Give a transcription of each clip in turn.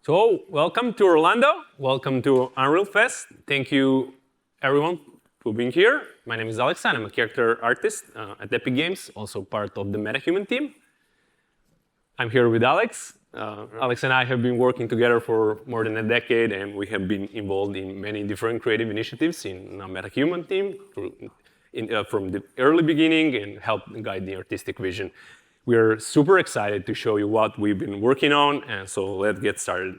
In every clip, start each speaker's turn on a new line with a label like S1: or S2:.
S1: So, welcome to Orlando. Welcome to Unreal Fest. Thank you, everyone, for being here. My name is Alex, and I'm a character artist at Epic Games, also part of the MetaHuman team. I'm here with Alex. Alex and I have been working together for more than a decade, and we have been involved in many different creative initiatives in our MetaHuman team from the early beginning and helped guide the artistic vision. We are super excited to show you what we've been working on, and so let's get started.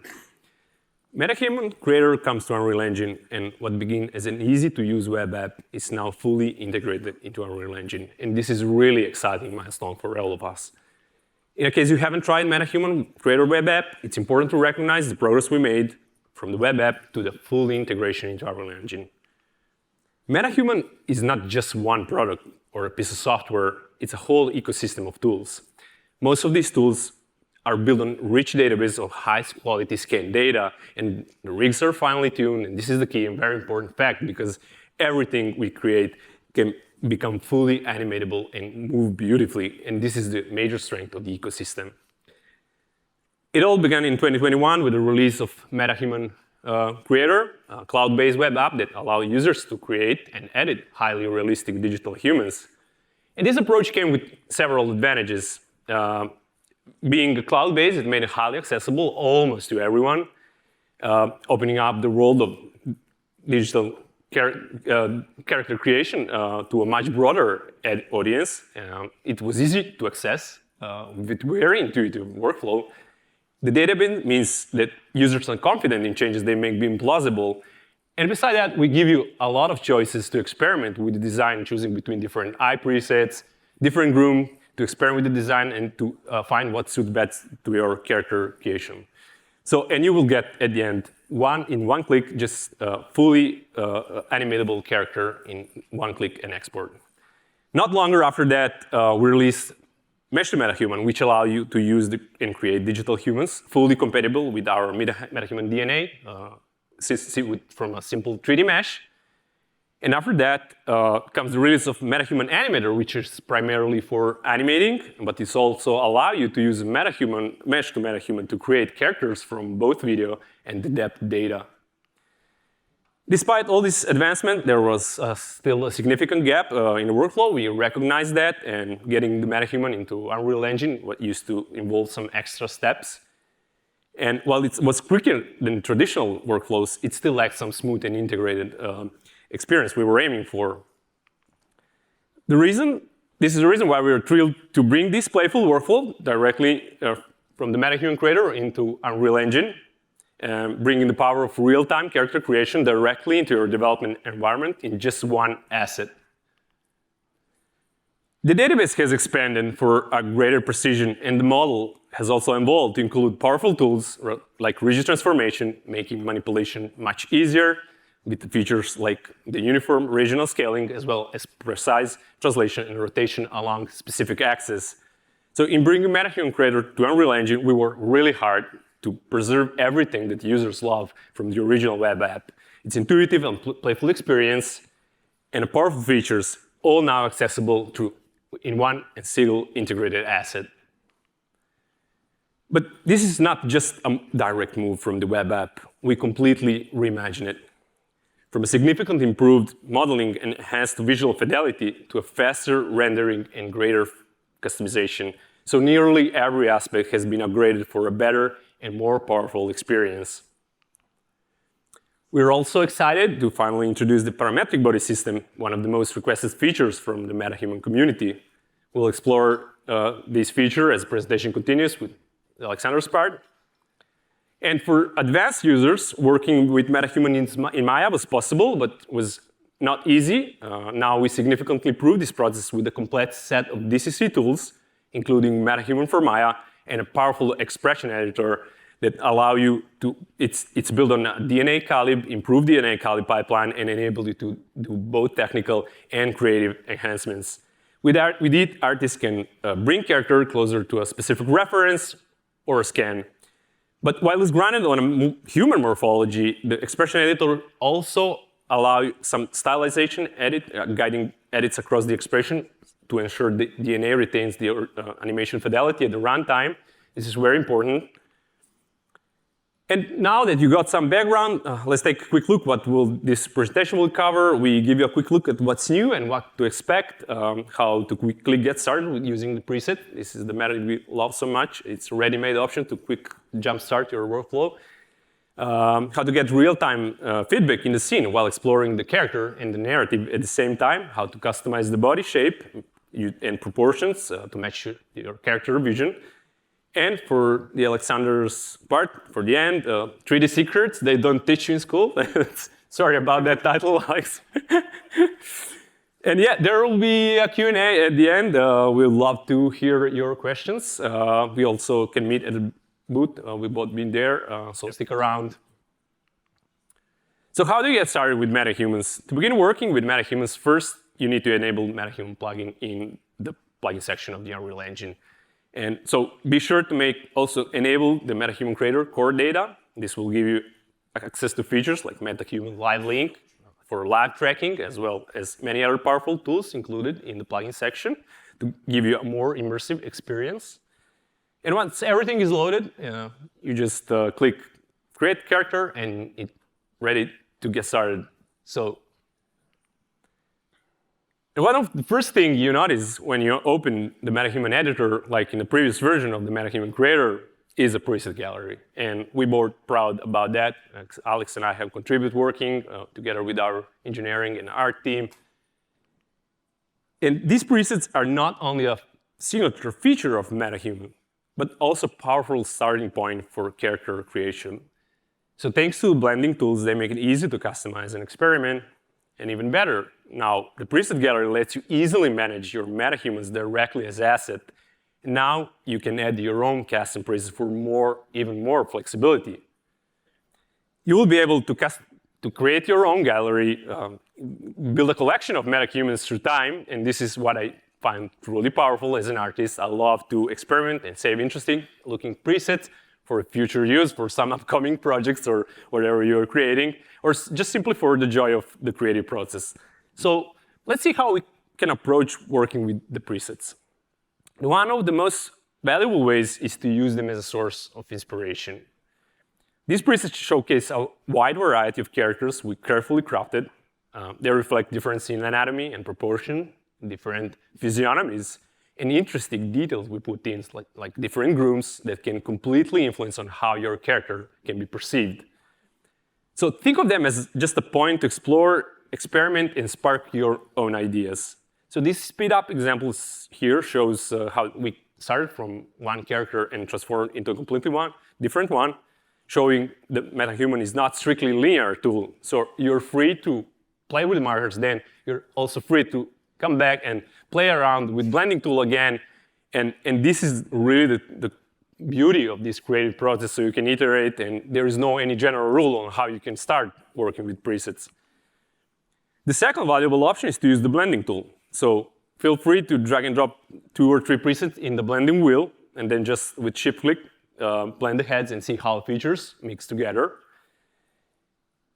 S1: MetaHuman Creator comes to Unreal Engine, and what began as an easy-to-use web app is now fully integrated into Unreal Engine, and this is a really exciting milestone for all of us. In case you haven't tried MetaHuman Creator web app, it's important to recognize the progress we made from the web app to the full integration into Unreal Engine. MetaHuman is not just one product or a piece of software, it's a whole ecosystem of tools. Most of these tools are built on rich database of high-quality scanned data, and the rigs are finely tuned, and this is the key and very important fact because everything we create can become fully animatable and move beautifully, and this is the major strength of the ecosystem. It all began in 2021 with the release of MetaHuman Creator, a cloud-based web app that allows users to create and edit highly realistic digital humans. And this approach came with several advantages. Being cloud-based, it made it highly accessible almost to everyone, opening up the world of digital character creation to a much broader audience. It was easy to access with very intuitive workflow. The database means that users are confident in changes they make being plausible. And besides that, we give you a lot of choices to experiment with the design, choosing between different eye presets, different grooms, to experiment with the design and to find what suits best to your character creation. So, and you will get at the end, in one click, just fully animatable character in one click and export. Not longer after that, we released Mesh to MetaHuman, which allow you to use and create digital humans fully compatible with our MetaHuman DNA from a simple 3D mesh. And after that comes the release of MetaHuman Animator, which is primarily for animating, but it's also allow you to use Mesh to MetaHuman to create characters from both video and the depth data. Despite all this advancement, there was still a significant gap in the workflow. We recognized that, and getting the MetaHuman into Unreal Engine what used to involve some extra steps. And while it was quicker than traditional workflows, it still lacked some smooth and integrated experience we were aiming for. This is the reason why we are thrilled to bring this playful workflow directly from the MetaHuman Creator into Unreal Engine, bringing the power of real-time character creation directly into your development environment in just one asset. The database has expanded for a greater precision, and the model has also evolved to include powerful tools like rigid transformation, making manipulation much easier, with features like the uniform regional scaling, as well as precise translation and rotation along specific axes. So in bringing MetaHuman Creator to Unreal Engine, we worked really hard to preserve everything that users love from the original web app. It's intuitive and playful experience, and powerful features, all now accessible in one and single integrated asset. But this is not just a direct move from the web app. We completely reimagined it. From a significantly improved modeling and enhanced visual fidelity to a faster rendering and greater customization. So nearly every aspect has been upgraded for a better and more powerful experience. We're also excited to finally introduce the Parametric body system, one of the most requested features from the MetaHuman community. We'll explore this feature as the presentation continues with Alexander's part. And for advanced users, working with MetaHuman in Maya was possible, but was not easy. Now we significantly improve this process with a complete set of DCC tools, including MetaHuman for Maya and a powerful expression editor that allow you to, it's built on a DNA Calib, improved DNA Calib pipeline, and enable you to do both technical and creative enhancements. With it, artists can bring character closer to a specific reference or a scan. But while it's grounded on a human morphology, the expression editor also allows some stylization guiding edits across the expression to ensure the DNA retains the animation fidelity at the runtime. This is very important. And now that you got some background, let's take a quick look what this presentation will cover. We give you a quick look at what's new and what to expect, how to quickly get started with using the preset. This is the method we love so much. It's a ready-made option to quick jumpstart your workflow. How to get real-time feedback in the scene while exploring the character and the narrative at the same time. How to customize the body shape and proportions to match your character vision. And for the Alexander's part, for the end, 3D secrets they don't teach you in school. Sorry about that title, Alex. And yeah, there will be a Q&A at the end. We'd love to hear your questions. We also can meet at the booth. We've both been there, so stick around. So how do you get started with MetaHumans? To begin working with MetaHumans, first you need to enable MetaHuman plugin in the plugin section of the Unreal Engine. And so be sure to also enable the MetaHuman Creator core data. This will give you access to features like MetaHuman Live Link for live tracking, as well as many other powerful tools included in the plugin section to give you a more immersive experience. And once everything is loaded, you just click Create Character, and it's ready to get started. So one of the first things you notice when you open the MetaHuman editor, like in the previous version of the MetaHuman Creator, is a preset gallery. And we're both proud about that. Alex and I have contributed working together with our engineering and art team. And these presets are not only a signature feature of MetaHuman, but also a powerful starting point for character creation. So thanks to blending tools, they make it easy to customize and experiment. And even better, now the preset gallery lets you easily manage your MetaHumans directly as asset. Now you can add your own custom presets for even more flexibility. You will be able to create your own gallery, build a collection of MetaHumans through time, and this is what I find truly powerful as an artist. I love to experiment and save interesting looking presets for future use, for some upcoming projects or whatever you're creating, or just simply for the joy of the creative process. So let's see how we can approach working with the presets. One of the most valuable ways is to use them as a source of inspiration. These presets showcase a wide variety of characters we carefully crafted. They reflect difference in anatomy and proportion, different physiognomies, and interesting details we put in, like different grooms that can completely influence on how your character can be perceived. So think of them as just a point to explore, experiment, and spark your own ideas. So this speed-up example here shows how we started from one character and transformed into a completely different one, showing that MetaHuman is not strictly linear tool. So you're free to play with the markers, then you're also free to come back and play around with blending tool again. And this is really the beauty of this creative process, so you can iterate, and there is no any general rule on how you can start working with presets. The second valuable option is to use the blending tool. So feel free to drag and drop 2 or 3 presets in the blending wheel, and then just with shift click, blend the heads and see how features mix together.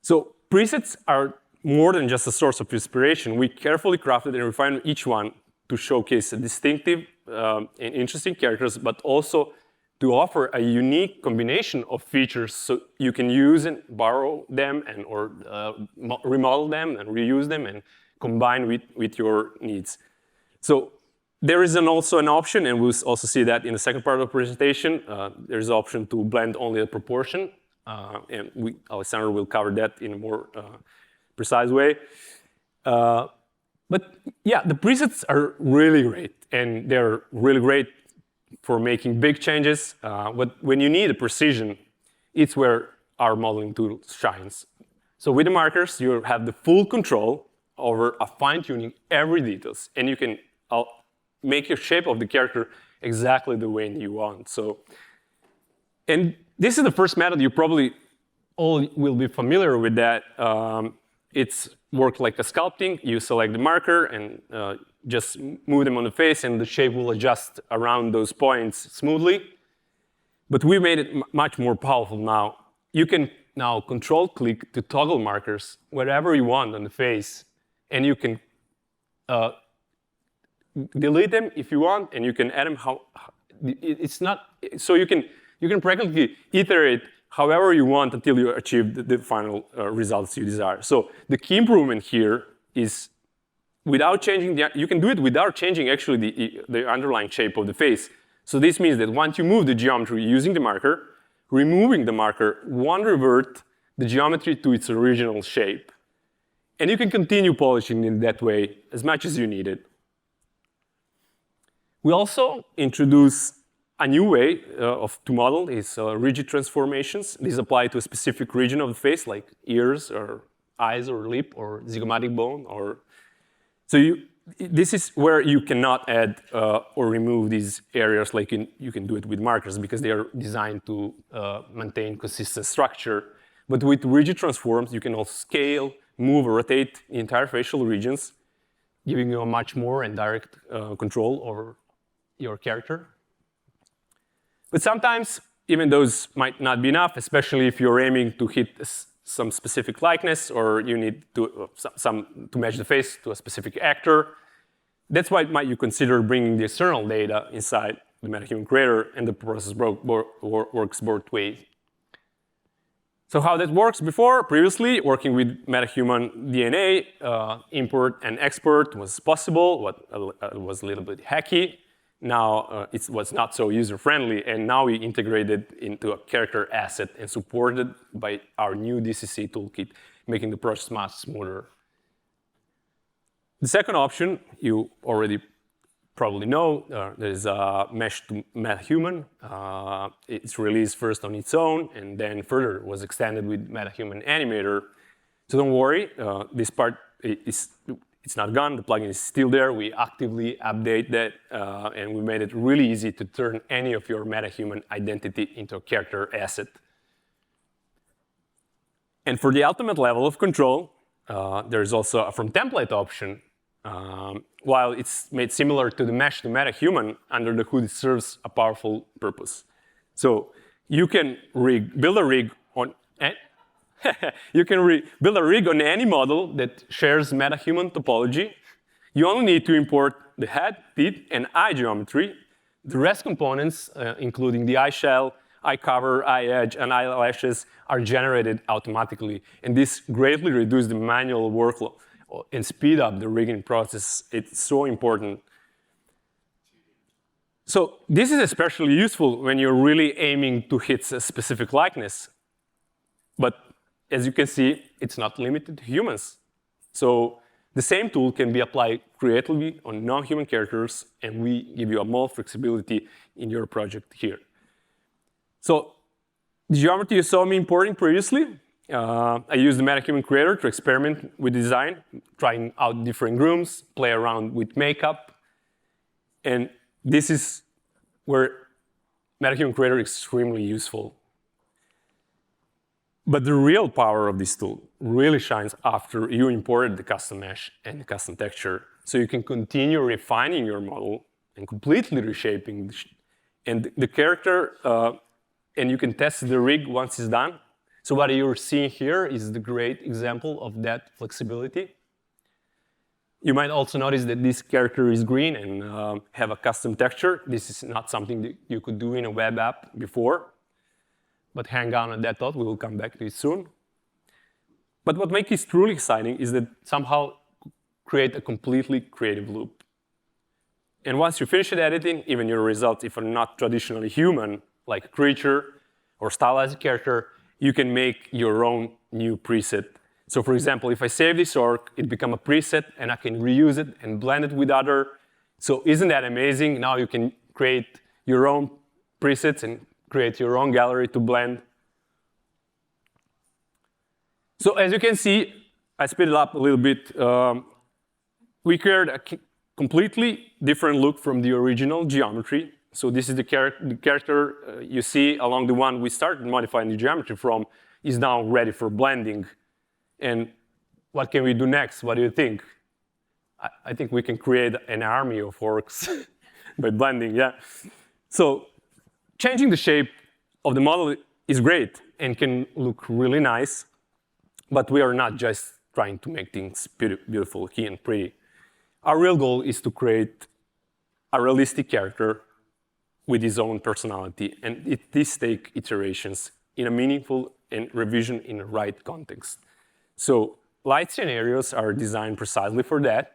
S1: So presets are more than just a source of inspiration. We carefully crafted and refined each one to showcase a distinctive and interesting characters, but also to offer a unique combination of features so you can use and borrow them or remodel them and reuse them and combine with your needs. So there is also an option, and we'll also see that in the second part of the presentation. There's an option to blend only a proportion, and Alexander will cover that in a more precise way. But yeah, the presets are really great, and they're really great for making big changes. But when you need a precision, it's where our modeling tool shines. So with the markers, you have the full control over fine-tuning every details, and you can make your shape of the character exactly the way you want. So, and this is the first method you probably all will be familiar with that. It's work like a sculpting. You select the marker and just move them on the face, and the shape will adjust around those points smoothly. But we made it much more powerful now. You can now control-click to toggle markers wherever you want on the face, and you can delete them if you want, and you can add them it's not, so you can practically iterate however you want until you achieve the final results you desire. So the key improvement here is without changing you can do it without changing actually the underlying shape of the face. So this means that once you move the geometry using the marker, removing the marker won't revert the geometry to its original shape. And you can continue polishing in that way as much as you need it. We also introduce a new way to model is rigid transformations. These apply to a specific region of the face, like ears or eyes or lip or zygomatic bone. So this is where you cannot add or remove these areas like you can do it with markers because they are designed to maintain consistent structure. But with rigid transforms, you can also scale, move, or rotate the entire facial regions, giving you a much more indirect control over your character. But sometimes, even those might not be enough, especially if you're aiming to hit some specific likeness or you need to match the face to a specific actor. That's why you consider bringing the external data inside the MetaHuman Creator, and the process works both ways. So how that works previously, working with MetaHuman DNA, import and export was possible, was a little bit hacky. Now it was not so user-friendly, and now we integrated into a character asset and supported by our new DCC toolkit, making the process much smoother. The second option, you already probably know, there is a mesh to MetaHuman. It's released first on its own, and then further was extended with MetaHuman Animator. So don't worry, this part it's not gone, the plugin is still there. We actively update that, and we made it really easy to turn any of your MetaHuman identity into a character asset. And for the ultimate level of control, there's also a from template option. While it's made similar to the mesh to MetaHuman, under the hood it serves a powerful purpose. So you can build a rig on build a rig on any model that shares MetaHuman topology. You only need to import the head, teeth, and eye geometry. The rest components, including the eye shell, eye cover, eye edge, and eyelashes, are generated automatically. And this greatly reduces the manual workload and speed up the rigging process. It's so important. So this is especially useful when you're really aiming to hit a specific likeness. But as you can see, it's not limited to humans. So the same tool can be applied creatively on non-human characters, and we give you more flexibility in your project here. So the geometry you saw me importing previously, I used the MetaHuman Creator to experiment with design, trying out different grooms, play around with makeup. And this is where MetaHuman Creator is extremely useful. But the real power of this tool really shines after you imported the custom mesh and the custom texture. So you can continue refining your model and completely reshaping the character, and you can test the rig once it's done. So what you're seeing here is the great example of that flexibility. You might also notice that this character is green and have a custom texture. This is not something that you could do in a web app before. But hang on that thought, we will come back to it soon. But what makes it truly exciting is that somehow create a completely creative loop. And once you finish editing, even your results, if are not traditionally human, like a creature or stylized character, you can make your own new preset. So for example, if I save this orc, it becomes a preset, and I can reuse it and blend it with other. So isn't that amazing? Now you can create your own presets and create your own gallery to blend. So as you can see, I speed it up a little bit. We created a completely different look from the original geometry. So this is the character you see along the one we started modifying the geometry from is now ready for blending. And what can we do next? What do you think? I think we can create an army of orcs by blending, yeah. So changing the shape of the model is great and can look really nice, but we are not just trying to make things beautiful, key, and pretty. Our real goal is to create a realistic character with his own personality, and this takes iterations in a meaningful and revision in the right context. So light scenarios are designed precisely for that.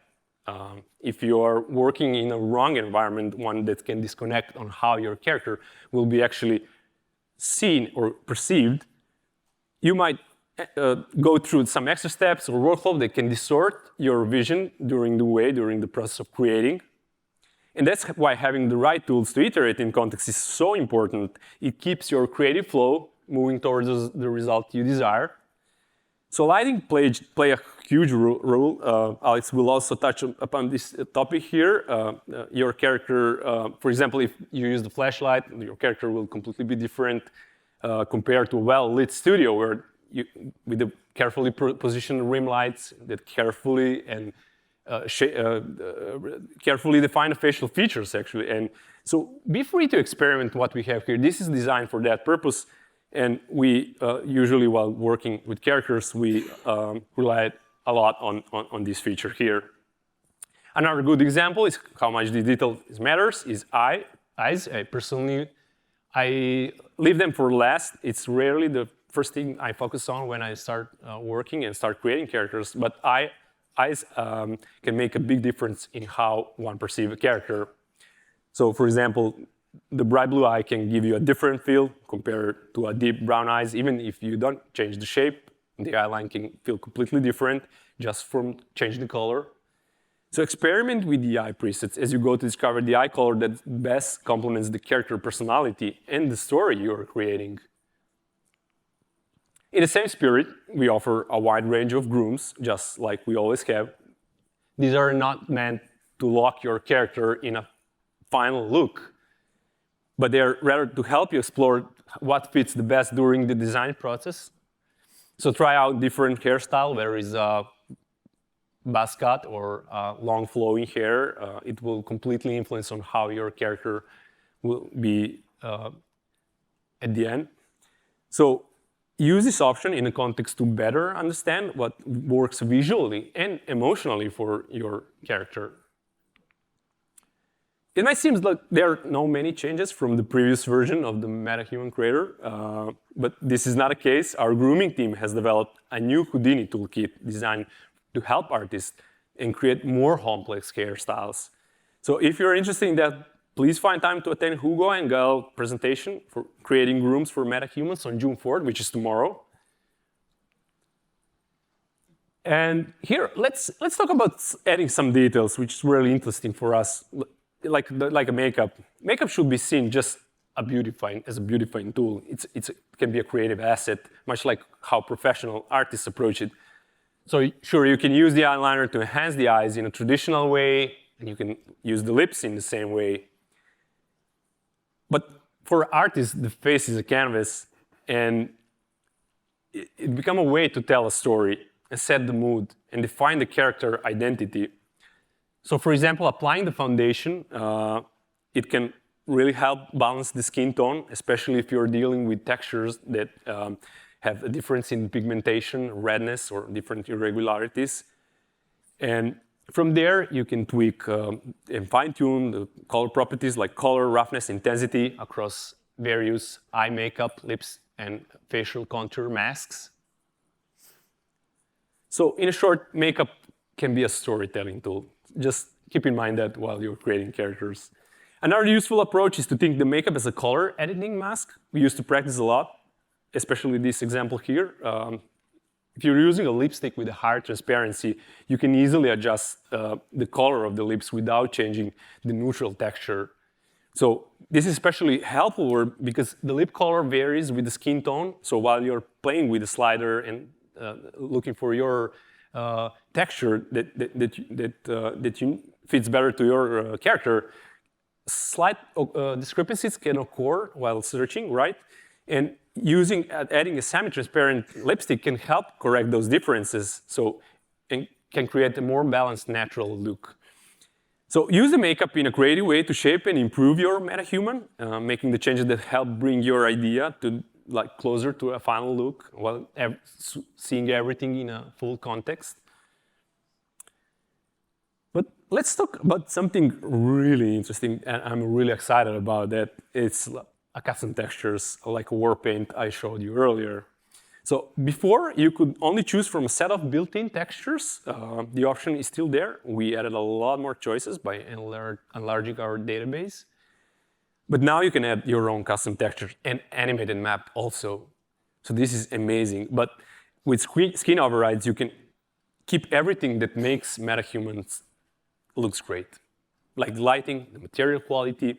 S1: If you are working in a wrong environment, one that can disconnect on how your character will be actually seen or perceived, you might go through some extra steps or workflow that can distort your vision during the process of creating. And that's why having the right tools to iterate in context is so important. It keeps your creative flow moving towards the result you desire. So lighting play a huge role. Alex will also touch upon this topic here. Your character, for example, if you use the flashlight, your character will completely be different compared to a well-lit studio where with the carefully positioned rim lights that carefully define the facial features, actually. And so be free to experiment what we have here. This is designed for that purpose. And we usually, while working with characters, we rely a lot on this feature here. Another good example is how much the detail matters is eyes. I leave them for last. It's rarely the first thing I focus on when I start working and start creating characters. But eyes can make a big difference in how one perceives a character. So, for example, the bright blue eye can give you a different feel compared to a deep brown eyes. Even if you don't change the shape, the eye line can feel completely different just from changing the color. So experiment with the eye presets as you go to discover the eye color that best complements the character personality and the story you're creating. In the same spirit, we offer a wide range of grooms, just like we always have. These are not meant to lock your character in a final look, but they're rather to help you explore what fits the best during the design process. So try out different hairstyle, whether it's a buzz cut or long flowing hair. It will completely influence on how your character will be at the end. So use this option in a context to better understand what works visually and emotionally for your character. It might seem like there are no many changes from the previous version of the MetaHuman Creator, but this is not the case. Our grooming team has developed a new Houdini toolkit designed to help artists and create more complex hairstyles. So if you're interested in that, please find time to attend Hugo and Gael's presentation for creating grooms for MetaHumans on June 4th, which is tomorrow. And here, let's talk about adding some details, which is really interesting for us. Like a makeup. Makeup should be seen just as a beautifying tool. It can be a creative asset, much like how professional artists approach it. So sure, you can use the eyeliner to enhance the eyes in a traditional way, and you can use the lips in the same way. But for artists, the face is a canvas, and it becomes a way to tell a story and set the mood and define the character identity. So for example, applying the foundation, it can really help balance the skin tone, especially if you're dealing with textures that have a difference in pigmentation, redness, or different irregularities. And from there, you can tweak and fine-tune the color properties like color, roughness, intensity across various eye makeup, lips, and facial contour masks. So in short, makeup can be a storytelling tool. Just keep in mind that while you're creating characters. Another useful approach is to think the makeup as a color editing mask. We used to practice a lot, especially this example here. If you're using a lipstick with a higher transparency, you can easily adjust the color of the lips without changing the neutral texture. So this is especially helpful because the lip color varies with the skin tone. So while you're playing with the slider and looking for your texture that fits better to your character, slight discrepancies can occur while searching, right? And adding a semi-transparent lipstick can help correct those differences, and can create a more balanced, natural look. So use the makeup in a creative way to shape and improve your MetaHuman, making the changes that help bring your idea to closer to a final look while seeing everything in a full context. But let's talk about something really interesting, and I'm really excited about that. It's custom textures like Warpaint I showed you earlier. So before, you could only choose from a set of built-in textures. The option is still there. We added a lot more choices by enlarging our database. But now you can add your own custom textures and animated map also. So this is amazing. But with skin overrides, you can keep everything that makes MetaHumans looks great, like the lighting, the material quality,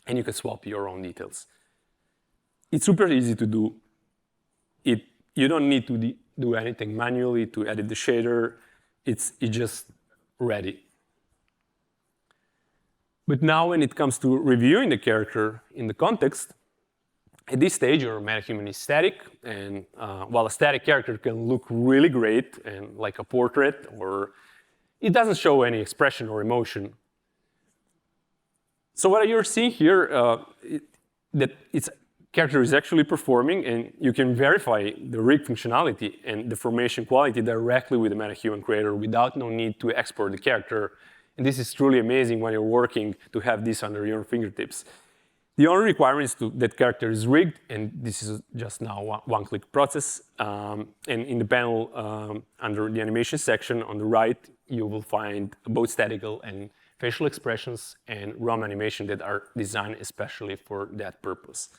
S1: and you can swap your own details. It's super easy to do. You don't need to do anything manually to edit the shader. It's just ready. But now when it comes to reviewing the character in the context, at this stage, your MetaHuman is static, and while a static character can look really great and like a portrait, or it doesn't show any expression or emotion. So what you're seeing here, that its character is actually performing, and you can verify the rig functionality and the formation quality directly with the MetaHuman Creator without no need to export the character. And this is truly amazing when you're working to have this under your fingertips. The only requirement is that character is rigged, and this is just now one-click process. And in the panel under the animation section on the right, you will find both statical and facial expressions and ROM animation that are designed especially for that purpose.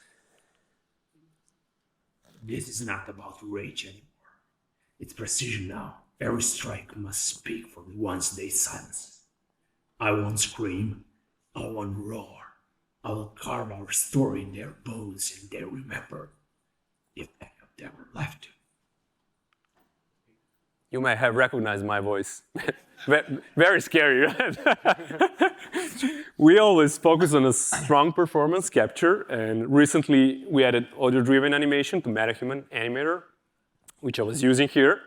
S2: This is not about rage anymore. It's precision now. Every strike must speak for the ones they silence. I won't scream. I won't roar. I will carve our story in their bones and they remember, if any of them are left to.
S1: You may have recognized my voice. Very scary, right? We always focus on a strong performance capture, and recently we added audio-driven animation to MetaHuman Animator, which I was using here.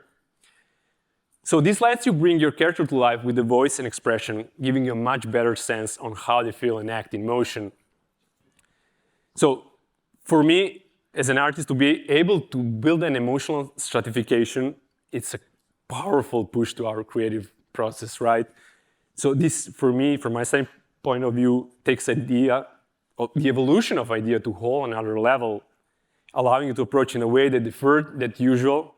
S1: So this lets you bring your character to life with the voice and expression, giving you a much better sense on how they feel and act in motion. So for me, as an artist, to be able to build an emotional stratification, it's a powerful push to our creative process, right? So this, for me, from my point of view, takes the evolution of idea to a whole another level, allowing you to approach in a way that differed than usual.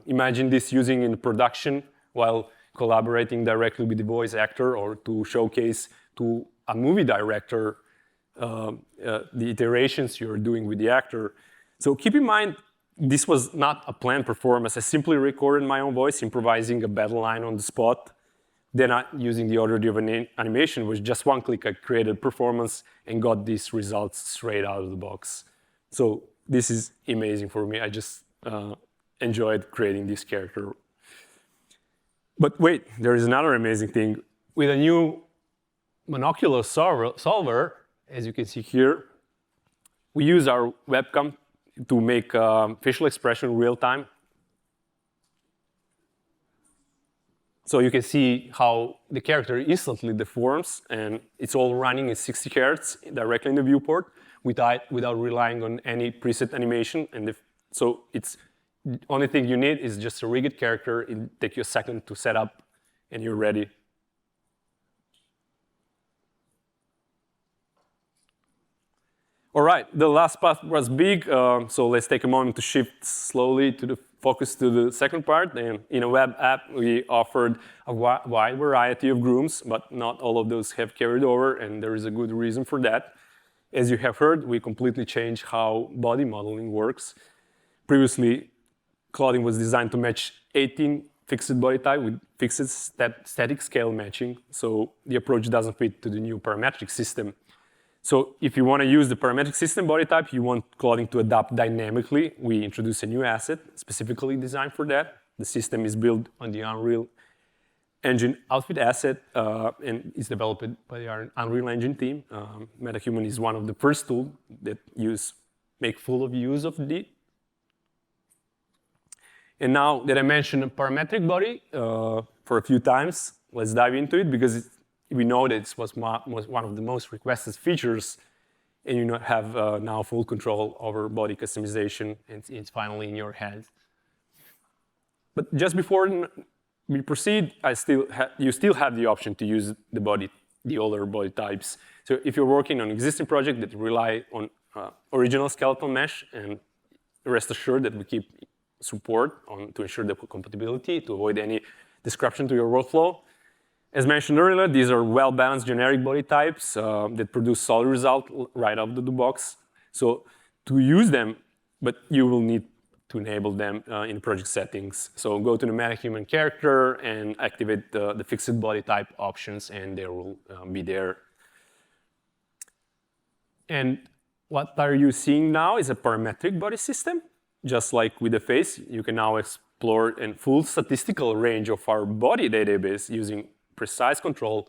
S1: Imagine this using in production while collaborating directly with the voice actor, or to showcase to a movie director the iterations you're doing with the actor. So keep in mind, this was not a planned performance. I simply recorded my own voice, improvising a battle line on the spot. Then using the audio-driven animation, with just one click, I created performance and got these results straight out of the box. So this is amazing for me. I just enjoyed creating this character. But wait, there is another amazing thing. With a new monocular solver, as you can see here, we use our webcam to make facial expression real time. So you can see how the character instantly deforms, and it's all running in 60 Hz directly in the viewport without relying on any preset animation. And so it's the only thing you need is just a rigged character. It'll take you a second to set up, and you're ready. All right, the last part was big, so let's take a moment to shift slowly to the focus to the second part. And in a web app, we offered a wide variety of grooms, but not all of those have carried over, and there is a good reason for that. As you have heard, we completely changed how body modeling works. Previously, clothing was designed to match 18 fixed body type with fixed static scale matching, so the approach doesn't fit to the new parametric system. So if you want to use the parametric system body type, you want clothing to adapt dynamically, we introduce a new asset specifically designed for that. The system is built on the Unreal Engine outfit asset, and is developed by our Unreal Engine team. MetaHuman is one of the first tools that make full of use of it. And now that I mentioned a parametric body for a few times, let's dive into it, because we know that it was one of the most requested features, and you have now full control over body customization, and it's finally in your hands. But just before we proceed, you still have the option to use the older body types. So if you're working on an existing project that rely on original skeletal mesh, and rest assured that we keep support to ensure the compatibility, to avoid any disruption to your workflow. As mentioned earlier, these are well-balanced generic body types that produce solid result right out of the box. So to use them, but you will need to enable them in project settings. So go to the MetaHuman Character and activate the fixed body type options, and they will be there. And what are you seeing now is a parametric body system. Just like with the face, you can now explore a full statistical range of our body database using precise control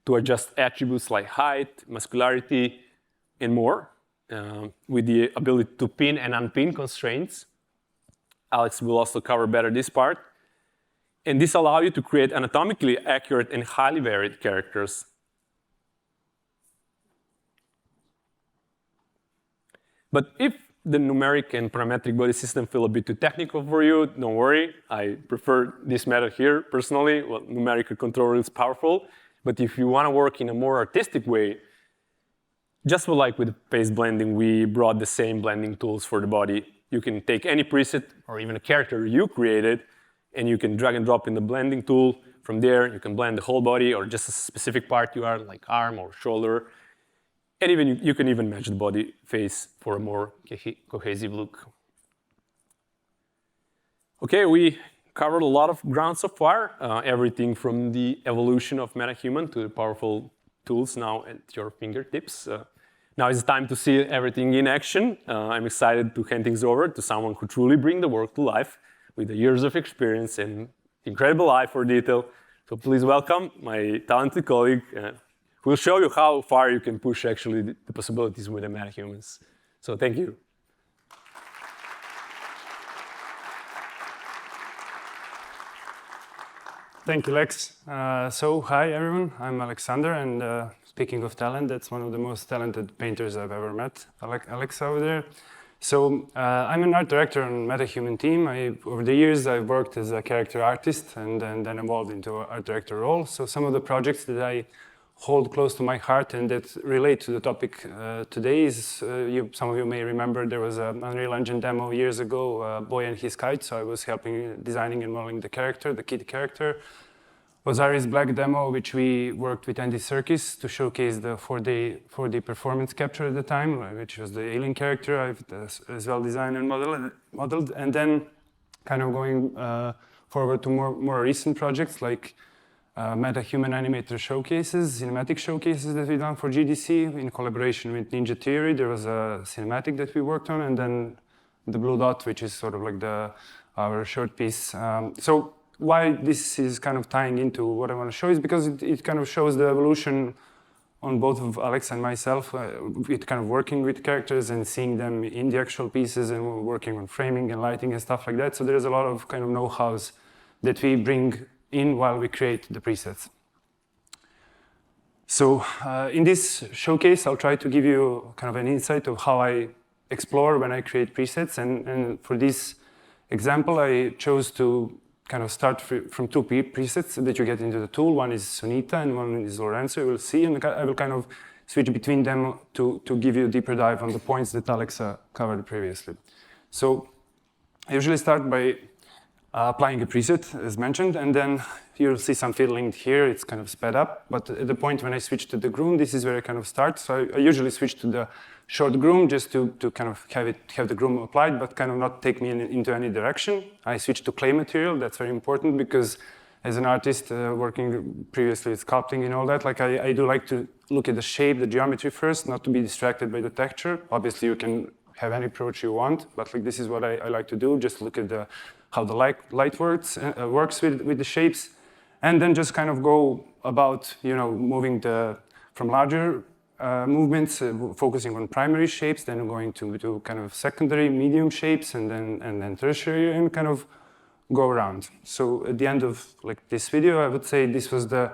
S1: to adjust attributes like height, muscularity, and more, with the ability to pin and unpin constraints. Alex will also cover better this part. And this allows you to create anatomically accurate and highly varied characters. But if the numeric and parametric body system feel a bit too technical for you, don't worry. I prefer this method here personally. Well, numerical control is powerful. But if you want to work in a more artistic way, just like with face blending, we brought the same blending tools for the body. You can take any preset or even a character you created, and you can drag and drop in the blending tool. From there, you can blend the whole body or just a specific part you are, like arm or shoulder. And even you can even match the body face for a more cohesive look. Okay, we covered a lot of ground so far, everything from the evolution of MetaHuman to the powerful tools now at your fingertips. Now it's time to see everything in action. I'm excited to hand things over to someone who truly brings the work to life with the years of experience and incredible eye for detail. So please welcome my talented colleague, who will show you how far you can push actually the possibilities with the MetaHumans. So thank you.
S3: Thank you, Lex. Hi, everyone. I'm Alexander, and speaking of talent, that's one of the most talented painters I've ever met, Alex over there. I'm an art director on MetaHuman team. Over the years, I've worked as a character artist and then evolved into an art director role. So some of the projects that I hold close to my heart and that relate to the topic today is, some of you may remember there was an Unreal Engine demo years ago, Boy and His Kite. So I was helping designing and modeling the character, the kid character. Osiris Black demo, which we worked with Andy Serkis to showcase the 4D performance capture at the time, which was the alien character I've as well designed and modeled. And then kind of going forward to more recent projects like MetaHuman animator showcases, cinematic showcases that we've done for GDC in collaboration with Ninja Theory. There was a cinematic that we worked on, and then the Blue Dot, which is sort of like our short piece. So why this is kind of tying into what I want to show is because it kind of shows the evolution on both of Alex and myself, with kind of working with characters and seeing them in the actual pieces and working on framing and lighting and stuff like that. So there's a lot of kind of know-hows that we bring in while we create the presets. So in this showcase, I'll try to give you kind of an insight of how I explore when I create presets. And for this example, I chose to kind of start from two presets that you get into the tool. One is Sunita and one is Lorenzo, you will see. And I will kind of switch between them to give you a deeper dive on the points that Alexa covered previously. So I usually start by applying a preset, as mentioned, and then you'll see some fiddling here. It's kind of sped up. But at the point when I switch to the groom, this is where I kind of start. So I usually switch to the short groom just to kind of have the groom applied, but kind of not take me into any direction. I switch to clay material. That's very important because as an artist working previously with sculpting and all that, like I do like to look at the shape, the geometry first, not to be distracted by the texture. Obviously, you can have any approach you want, but like this is what I like to do. Just look at how the light works with the shapes, and then just kind of go about moving from larger movements, focusing on primary shapes, then going to kind of secondary, medium shapes, and then tertiary, and kind of go around. So at the end of like this video, I would say this was the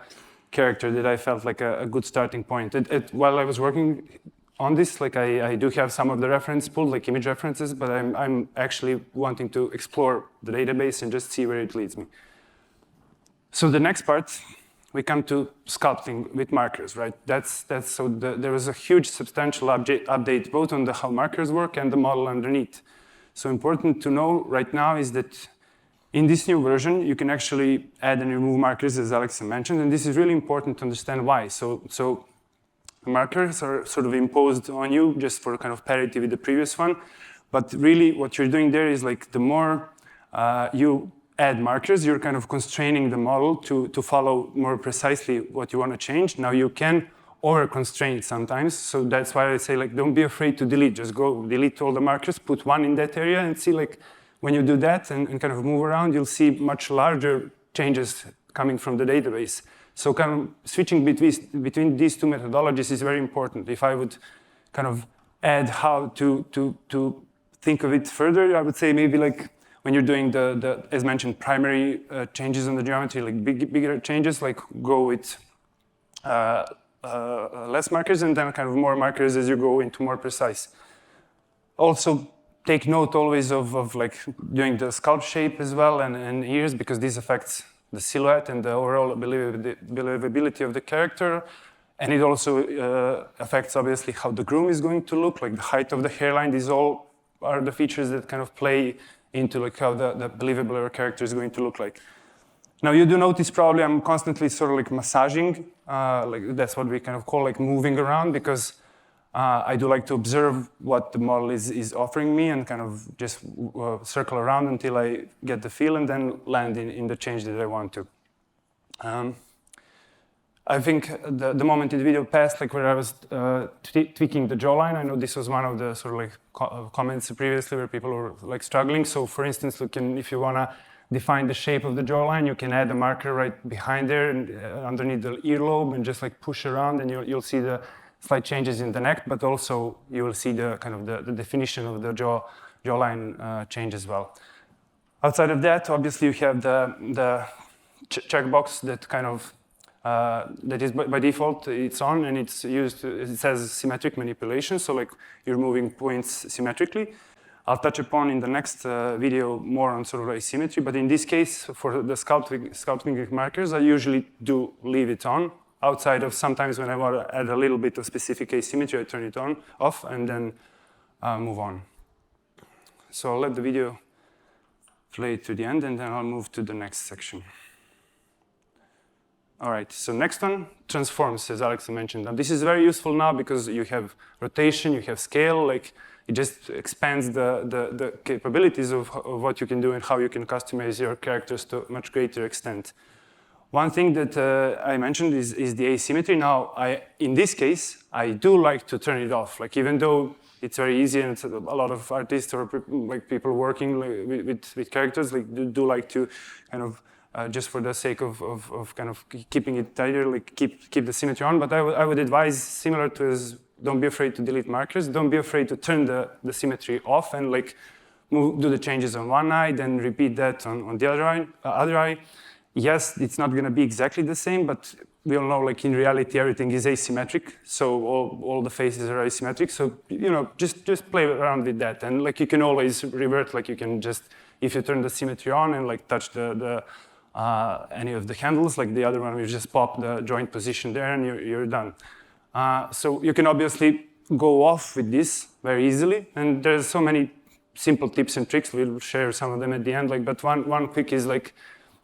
S3: character that I felt like a good starting point. While I was working on this, like I do have some of the reference pulled, like image references, but I'm actually wanting to explore the database and just see where it leads me. So the next part we come to sculpting with markers, right? There was a huge substantial update both on how markers work and the model underneath. So important to know right now is that in this new version, you can actually add and remove markers, as Alex mentioned, and this is really important to understand why. So markers are sort of imposed on you just for kind of parity with the previous one, but really what you're doing there is like the more you add markers, you're kind of constraining the model to follow more precisely what you want to change. Now you can over-constrain sometimes, so that's why I say like don't be afraid to delete. Just go delete all the markers, put one in that area, and see like when you do that and kind of move around, you'll see much larger changes coming from the database. So kind of switching between these two methodologies is very important. If I would kind of add how to think of it further, I would say maybe like when you're doing the as mentioned, primary changes in the geometry, like bigger changes, like go with less markers and then kind of more markers as you go into more precise. Also, take note always of like doing the sculpt shape as well and ears, because this affects the silhouette and the overall believability of the character. And it also affects obviously how the groom is going to look, like the height of the hairline. These all are the features that kind of play into like how the believable character is going to look like. Now you do notice probably I'm constantly sort of like massaging, like that's what we kind of call like moving around, because I do like to observe what the model is offering me and kind of just circle around until I get the feel and then land in the change that I want to. I think the moment in the video passed, like where I was tweaking the jawline, I know this was one of the sort of like comments previously where people were like struggling. So for instance, if you wanna define the shape of the jawline, you can add a marker right behind there and underneath the earlobe and just like push around, and you'll see the slight changes in the neck, but also you will see the kind of the definition of the jawline change as well. Outside of that, obviously you have the checkbox that kind of that is by default it's on, and it's used. It says symmetric manipulation, so like you're moving points symmetrically. I'll touch upon in the next video more on sort of asymmetry, but in this case, for the sculpting with markers, I usually do leave it on. Outside of sometimes when I want to add a little bit of specific asymmetry, I turn it off, and then move on. So I'll let the video play to the end, and then I'll move to the next section. All right, so next one, transforms, as Alex mentioned. Now this is very useful now because you have rotation, you have scale, like it just expands the capabilities of what you can do and how you can customize your characters to a much greater extent. One thing that I mentioned is the asymmetry. Now, in this case, I do like to turn it off. Like even though it's very easy and a lot of artists or like people working with characters do like to kind of just for the sake of kind of keeping it tighter, like keep the symmetry on. But I would advise similar to as don't be afraid to delete markers. Don't be afraid to turn the symmetry off and like do the changes on one eye, then repeat that on the other eye. Yes, it's not going to be exactly the same, but we all know, like in reality, everything is asymmetric. So all the faces are asymmetric. So just play around with that, and like you can always revert. Like you can just, if you turn the symmetry on and like touch any of the handles, like the other one, you just pop the joint position there, and you're done. So you can obviously go off with this very easily, and there's so many simple tips and tricks. We'll share some of them at the end. Like, but one quick is like,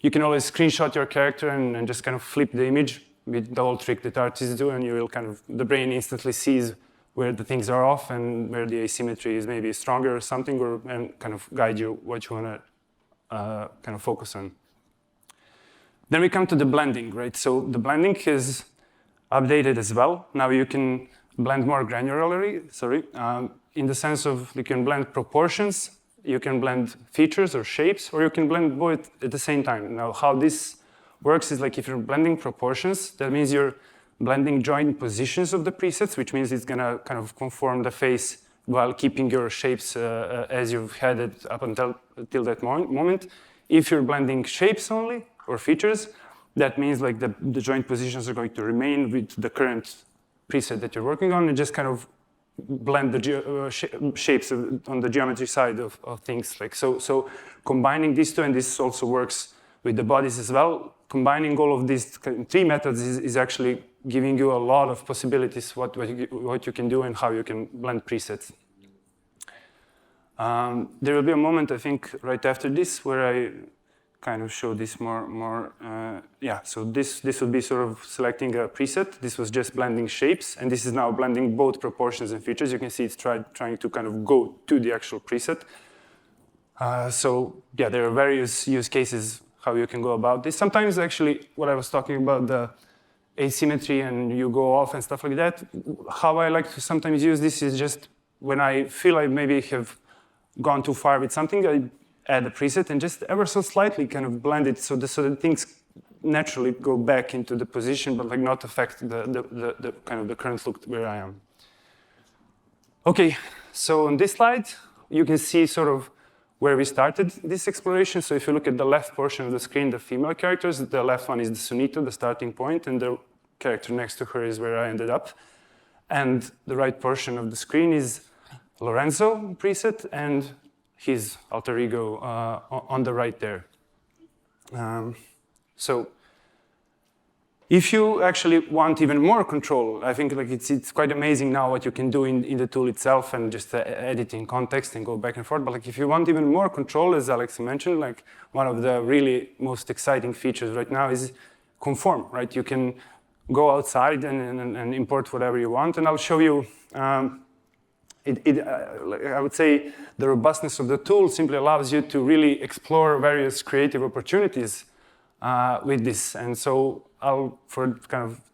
S3: you can always screenshot your character and just kind of flip the image with the whole trick that artists do, and you will kind of, the brain instantly sees where the things are off and where the asymmetry is maybe stronger or something, and kind of guide you what you want to kind of focus on. Then we come to the blending, right? So the blending is updated as well. Now you can blend more granularly, in the sense of you can blend proportions, you can blend features or shapes, or you can blend both at the same time. Now, how this works is like if you're blending proportions, that means you're blending joint positions of the presets, which means it's gonna kind of conform the face while keeping your shapes as you've had it up until that moment. If you're blending shapes only or features, that means like the joint positions are going to remain with the current preset that you're working on, and just kind of blend the shapes on the geometry side of things. Like so combining these two, and this also works with the bodies as well. combining all of these three methods is actually giving you a lot of possibilities what you can do and how you can blend presets. There will be a moment, I think, right after this where I kind of show this more. Yeah, so this would be sort of selecting a preset. This was just blending shapes, and this is now blending both proportions and features. You can see it's trying to kind of go to the actual preset. So yeah, there are various use cases how you can go about this. Sometimes actually, what I was talking about, the asymmetry and you go off and stuff like that, how I like to sometimes use this is just when I feel I maybe have gone too far with something, I add a preset and just ever so slightly kind of blend it so that things naturally go back into the position, but like not affect the kind of the current look where I am. Okay, so on this slide, you can see sort of where we started this exploration. So if you look at the left portion of the screen, the female characters, the left one is the Sunita, the starting point, and the character next to her is where I ended up. And the right portion of the screen is Lorenzo preset and his alter ego on the right there. So if you actually want even more control, I think like it's quite amazing now what you can do in the tool itself and just editing context and go back and forth. But like if you want even more control, as Alex mentioned, like one of the really most exciting features right now is Conform, right? You can go outside and import whatever you want, and I'll show you. I would say the robustness of the tool simply allows you to really explore various creative opportunities with this. And so to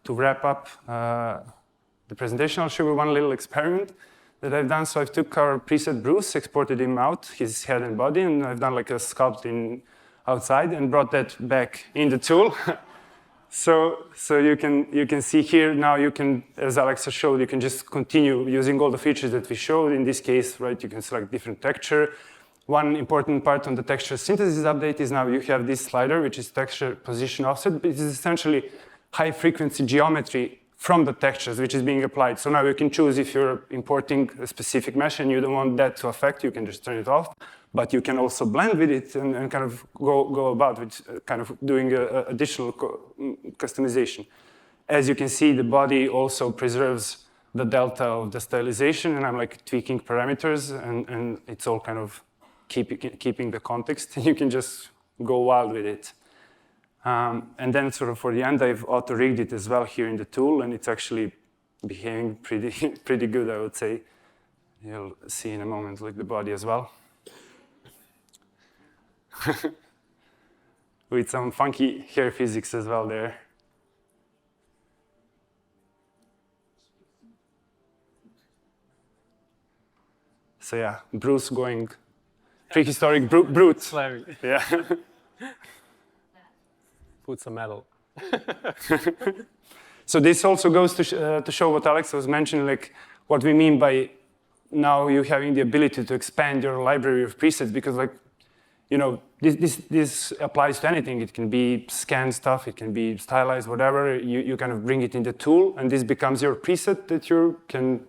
S3: wrap up the presentation, I'll show you one little experiment that I've done. So I took our preset Bruce, exported him out, his head and body, and I've done like a sculpting outside and brought that back in the tool. So you can see here now you can, as Alexa showed, you can just continue using all the features that we showed. In this case, right, you can select different texture. One important part on the texture synthesis update is now you have this slider, which is texture position offset. It is essentially high frequency geometry from the textures, which is being applied. So now you can choose if you're importing a specific mesh and you don't want that to affect, you can just turn it off. But you can also blend with it and kind of go about with kind of doing additional customization. As you can see, the body also preserves the delta of the stylization, and I'm like tweaking parameters, and it's all kind of keeping the context. You can just go wild with it. And then sort of for the end, I've auto-rigged it as well here in the tool, and it's actually behaving pretty good, I would say. You'll see in a moment, like the body as well. With some funky hair physics as well there. So yeah, Bruce going prehistoric brute. Yeah.
S1: Put some metal.
S3: So this also goes to show what Alex was mentioning, like what we mean by now you having the ability to expand your library of presets, because like, you know, this applies to anything. It can be scanned stuff, it can be stylized, whatever. You kind of bring it in the tool, and this becomes your preset that you can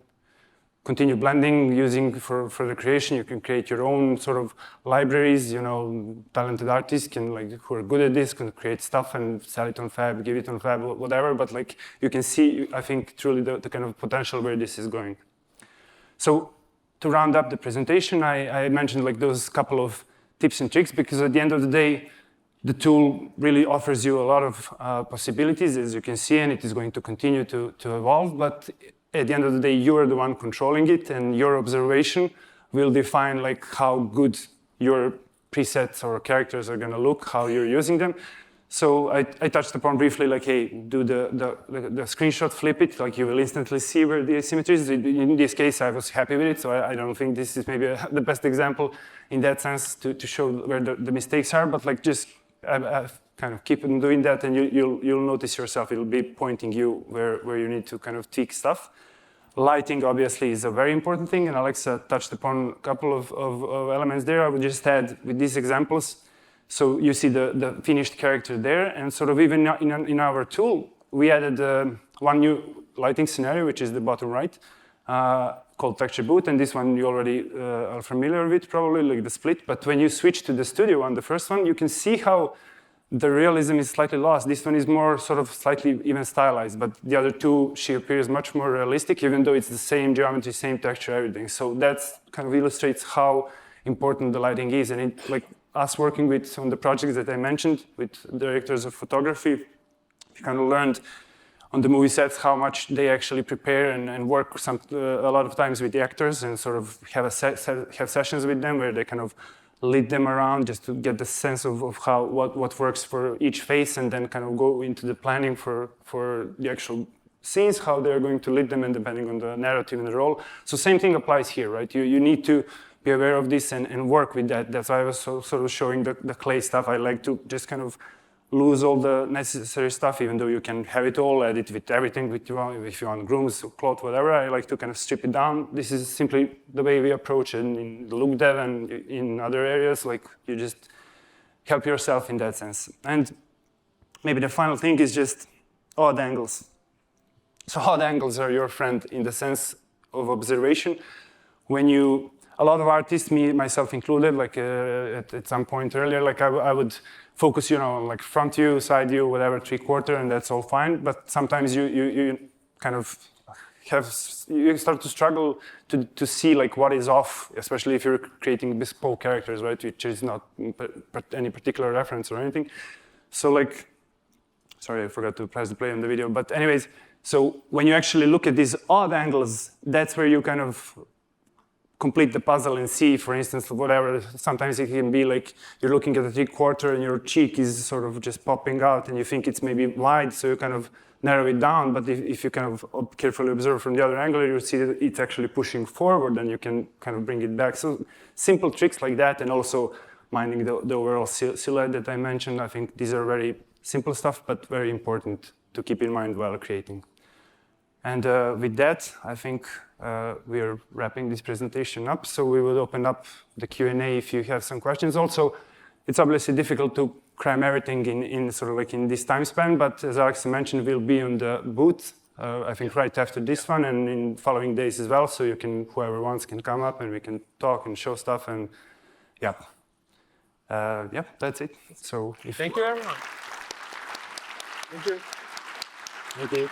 S3: continue blending using for the creation. You can create your own sort of libraries. You know, talented artists can, like, who are good at this, can create stuff and sell it on Fab, give it on Fab, whatever. But like, you can see, I think, truly the kind of potential where this is going. So to round up the presentation, I mentioned like those couple of tips and tricks, because at the end of the day, the tool really offers you a lot of possibilities, as you can see, and it is going to continue to evolve. But at the end of the day, you are the one controlling it, and your observation will define like how good your presets or characters are going to look, how you're using them. So I touched upon briefly, like, hey, do the screenshot, flip it, like you will instantly see where the asymmetry is. In this case, I was happy with it, so I don't think this is maybe the best example in that sense to show where the mistakes are, but like just kind of keep on doing that, and you'll notice yourself, it'll be pointing you where you need to kind of tweak stuff. Lighting, obviously, is a very important thing, and Alexa touched upon a couple of elements there. I would just add with these examples. So you see the finished character there, and sort of even in our tool, we added one new lighting scenario, which is the bottom right, called Texture Boot, and this one you already are familiar with, probably, like the split. But when you switch to the studio one, the first one, you can see how the realism is slightly lost. This one is more sort of slightly even stylized, but the other two, she appears much more realistic, even though it's the same geometry, same texture, everything. So that kind of illustrates how important the lighting is. And it, like us working with on the projects that I mentioned with directors of photography, we kind of learned on the movie sets how much they actually prepare and work a lot of times with the actors and sort of have have sessions with them where they kind of lead them around just to get the sense of how what works for each face, and then kind of go into the planning for the actual scenes, how they're going to lead them, and depending on the narrative and the role. So same thing applies here, right? You need to be aware of this and work with that. That's why I was sort of showing the clay stuff. I like to just kind of lose all the necessary stuff, even though you can have it all, edit with everything, if you want grooms, cloth, whatever. I like to kind of strip it down. This is simply the way we approach it in the look dev and in other areas. Like, you just help yourself in that sense. And maybe the final thing is just odd angles. So odd angles are your friend in the sense of observation. When a lot of artists, me myself included, like at some point earlier, like I would focus, on like front view, side view, whatever, 3/4, and that's all fine. But sometimes you kind of you start to struggle to see like what is off, especially if you're creating bespoke characters, right? Which is not any particular reference or anything. So like, sorry, I forgot to press the play on the video. But anyways, so when you actually look at these odd angles, that's where you kind of complete the puzzle and see, for instance, whatever. Sometimes it can be like you're looking at a 3/4 and your cheek is sort of just popping out and you think it's maybe wide, so you kind of narrow it down. But if you kind of carefully observe from the other angle, you'll see that it's actually pushing forward and you can kind of bring it back. So simple tricks like that, and also minding the overall silhouette that I mentioned. I think these are very simple stuff, but very important to keep in mind while creating. And with that, I think we are wrapping this presentation up. So we will open up the Q&A if you have some questions. Also, it's obviously difficult to cram everything in sort of like in this time span, but as Alex mentioned, we'll be on the booth, I think right after this one and in following days as well. So you can, whoever wants can come up and we can talk and show stuff, and yeah. Yeah, that's it. So
S1: thank you, everyone. Thank you.
S3: Thank you.